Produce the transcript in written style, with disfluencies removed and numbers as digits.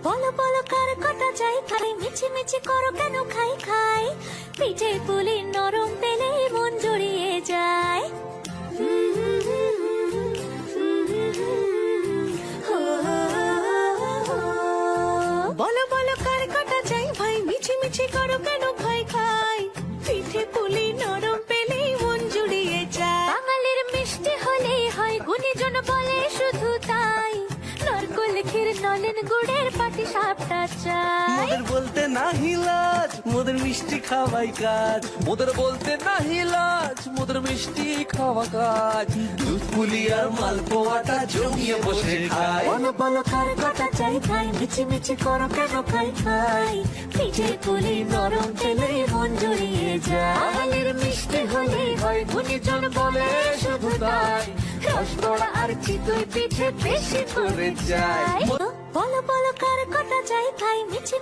বলো বলো কার কটা চাই খাই, মিছি মিছি করো কেন খাই খাই, পিঠে পুলি নরম পেলে মন জড়িয়ে যায়। বলো বলো কার কটা চাই ভাই, মিছি মিছি করো কেন খাই খাই, পিঠে পুলি নরম পেলে মন জুড়িয়ে যায়। বাঙালির মিষ্টি হলেই হয়, গুণীজন বলে শুধু তাই, নারকোল ক্ষীর নলেন গুড়ের পাটি সাপটা চাই। মোদের বলতে নাহি লাজ, মোদের মিষ্টি খাওয়াই কাজ। মোদের বলতে নাহি লাজ, মোদের মিষ্টি খাওয়া কাজ। দুধ পুলি আর মালপোয়াটা জমিয়ে বসে খায়। বলো বলো কার কটা চাই খাই, মিছি মিছি করো কেন খাই খাই, পিঠে পুলি নরম পেলে মন জড়িয়ে যায়। বাঙালির মিষ্টি হলেই হয়, গুণীজন বলে শুধু তাই, রসগোড়া আর চিতই পিঠে বেশি করে যায়। বলো বলো কার কটা চাই খাই, মিছি